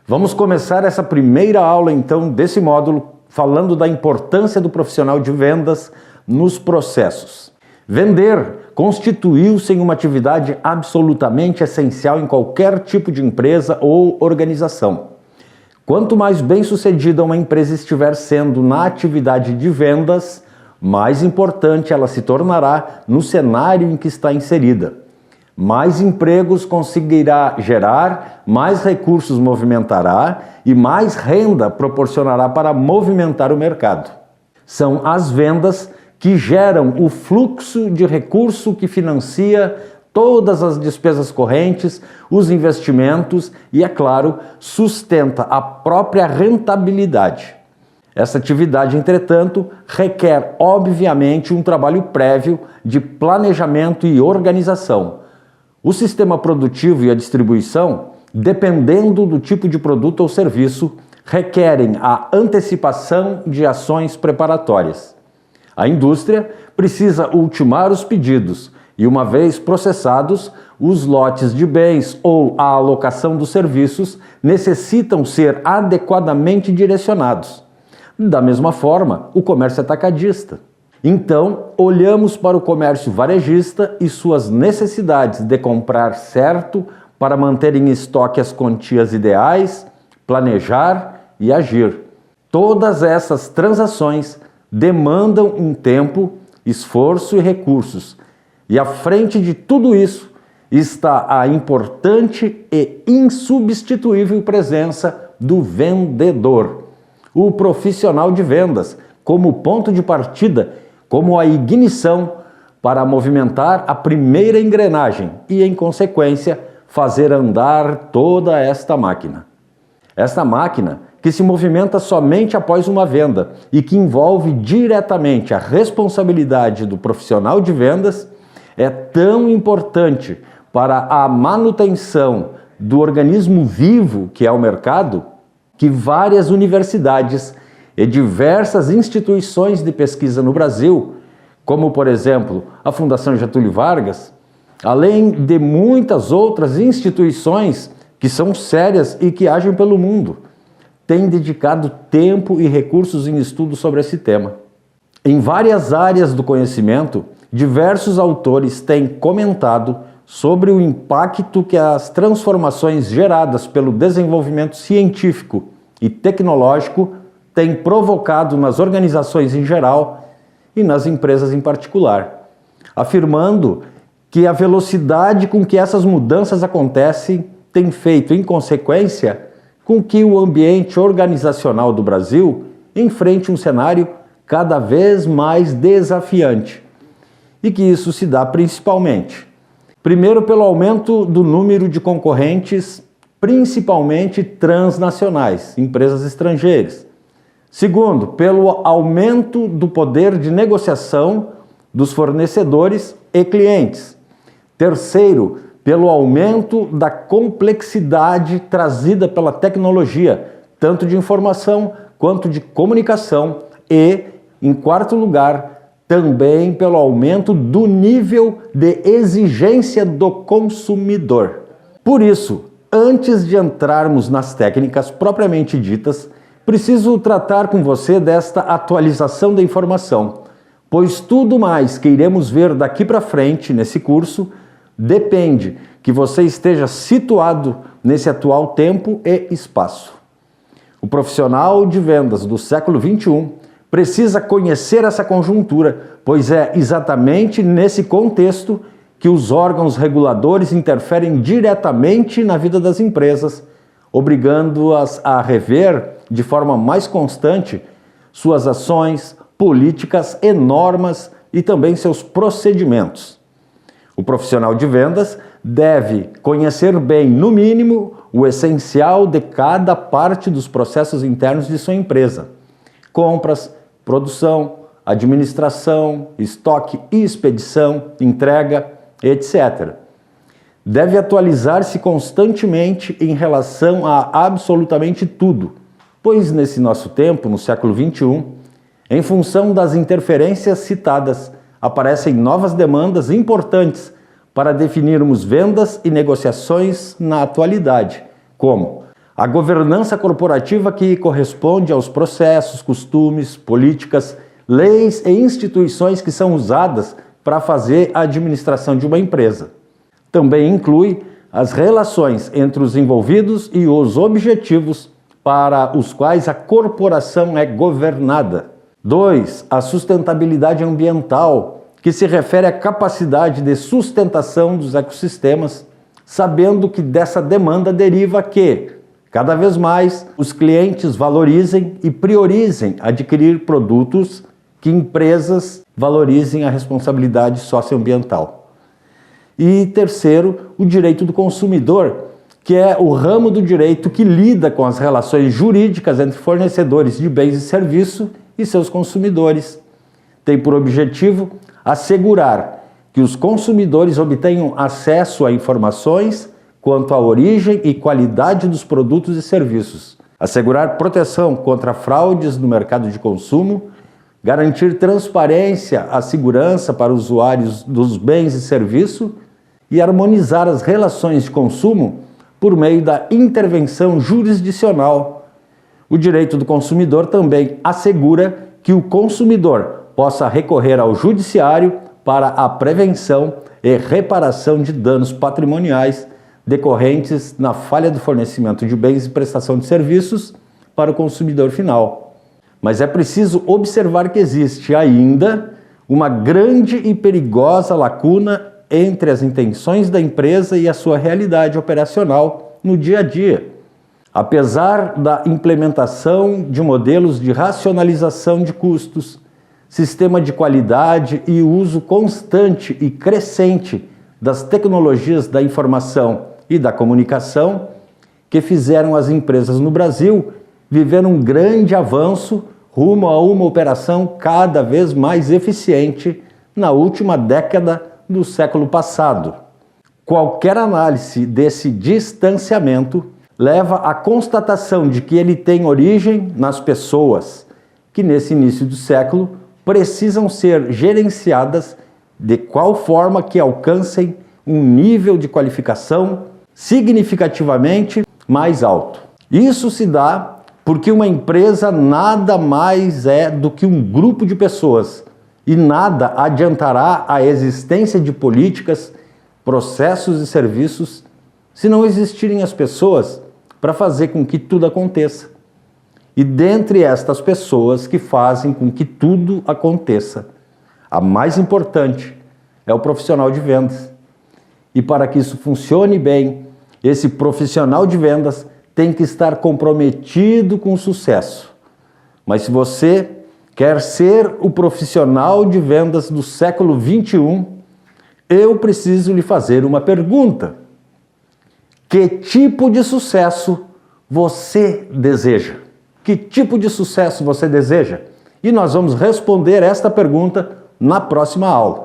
Vamos começar essa primeira aula, então, desse módulo, falando da importância do profissional de vendas nos processos. Vender constituiu-se em uma atividade absolutamente essencial em qualquer tipo de empresa ou organização. Quanto mais bem-sucedida uma empresa estiver sendo na atividade de vendas, mais importante ela se tornará no cenário em que está inserida. Mais empregos conseguirá gerar, mais recursos movimentará e mais renda proporcionará para movimentar o mercado. São as vendas que geram o fluxo de recurso que financia todas as despesas correntes, os investimentos e, é claro, sustenta a própria rentabilidade. Essa atividade, entretanto, requer, obviamente, um trabalho prévio de planejamento e organização. O sistema produtivo e a distribuição, dependendo do tipo de produto ou serviço, requerem a antecipação de ações preparatórias. A indústria precisa ultimar os pedidos e, uma vez processados, os lotes de bens ou a alocação dos serviços necessitam ser adequadamente direcionados. Da mesma forma, o comércio atacadista. Então, olhamos para o comércio varejista e suas necessidades de comprar certo para manter em estoque as quantias ideais, planejar e agir. Todas essas transações demandam um tempo, esforço e recursos. E à frente de tudo isso está a importante e insubstituível presença do vendedor, o profissional de vendas, como ponto de partida, como a ignição para movimentar a primeira engrenagem e, em consequência, fazer andar toda esta máquina. Esta máquina que se movimenta somente após uma venda e que envolve diretamente a responsabilidade do profissional de vendas é tão importante para a manutenção do organismo vivo que é o mercado, que várias universidades e diversas instituições de pesquisa no Brasil, como por exemplo a Fundação Getúlio Vargas, além de muitas outras instituições que são sérias e que agem pelo mundo, têm dedicado tempo e recursos em estudo sobre esse tema. Em várias áreas do conhecimento, diversos autores têm comentado sobre o impacto que as transformações geradas pelo desenvolvimento científico e tecnológico têm provocado nas organizações em geral e nas empresas em particular, afirmando que a velocidade com que essas mudanças acontecem tem feito, em consequência, com que o ambiente organizacional do Brasil enfrente um cenário cada vez mais desafiante. E que isso se dá principalmente, primeiro, pelo aumento do número de concorrentes, principalmente transnacionais, empresas estrangeiras. Segundo, pelo aumento do poder de negociação dos fornecedores e clientes. Terceiro, pelo aumento da complexidade trazida pela tecnologia, tanto de informação quanto de comunicação. E, em quarto lugar, também pelo aumento do nível de exigência do consumidor. Por isso, antes de entrarmos nas técnicas propriamente ditas, preciso tratar com você desta atualização da informação, pois tudo mais que iremos ver daqui para frente nesse curso depende que você esteja situado nesse atual tempo e espaço. O profissional de vendas do século XXI precisa conhecer essa conjuntura, pois é exatamente nesse contexto que os órgãos reguladores interferem diretamente na vida das empresas, obrigando-as a rever de forma mais constante suas ações, políticas e normas e também seus procedimentos. O profissional de vendas deve conhecer bem, no mínimo, o essencial de cada parte dos processos internos de sua empresa: compras, produção, administração, estoque e expedição, entrega, etc. Deve atualizar-se constantemente em relação a absolutamente tudo, pois nesse nosso tempo, no século XXI, em função das interferências citadas, aparecem novas demandas importantes para definirmos vendas e negociações na atualidade, como A governança corporativa que corresponde aos processos, costumes, políticas, leis e instituições que são usadas para fazer a administração de uma empresa. Também inclui as relações entre os envolvidos e os objetivos para os quais a corporação é governada. 2. A sustentabilidade ambiental, que se refere à capacidade de sustentação dos ecossistemas, sabendo que dessa demanda deriva que, cada vez mais, os clientes valorizem e priorizem adquirir produtos que empresas valorizem a responsabilidade socioambiental. E terceiro, o direito do consumidor, que é o ramo do direito que lida com as relações jurídicas entre fornecedores de bens e serviços e seus consumidores. Tem por objetivo assegurar que os consumidores obtenham acesso a informações quanto à origem e qualidade dos produtos e serviços, assegurar proteção contra fraudes no mercado de consumo, garantir transparência à segurança para usuários dos bens e serviços e harmonizar as relações de consumo por meio da intervenção jurisdicional. O direito do consumidor também assegura que o consumidor possa recorrer ao judiciário para a prevenção e reparação de danos patrimoniais decorrentes na falha do fornecimento de bens e prestação de serviços para o consumidor final. Mas é preciso observar que existe ainda uma grande e perigosa lacuna entre as intenções da empresa e a sua realidade operacional no dia a dia. Apesar da implementação de modelos de racionalização de custos, sistema de qualidade e uso constante e crescente das tecnologias da informação e da comunicação, que fizeram as empresas no Brasil viver um grande avanço rumo a uma operação cada vez mais eficiente na última década do século passado. Qualquer análise desse distanciamento leva à constatação de que ele tem origem nas pessoas, que nesse início do século precisam ser gerenciadas de qual forma que alcancem um nível de qualificação significativamente mais alto. Isso se dá porque uma empresa nada mais é do que um grupo de pessoas e nada adiantará a existência de políticas, processos e serviços se não existirem as pessoas para fazer com que tudo aconteça. E dentre estas pessoas que fazem com que tudo aconteça, a mais importante é o profissional de vendas. E para que isso funcione bem, esse profissional de vendas tem que estar comprometido com o sucesso. Mas se você quer ser o profissional de vendas do século XXI, eu preciso lhe fazer uma pergunta. Que tipo de sucesso você deseja? Que tipo de sucesso você deseja? E nós vamos responder esta pergunta na próxima aula.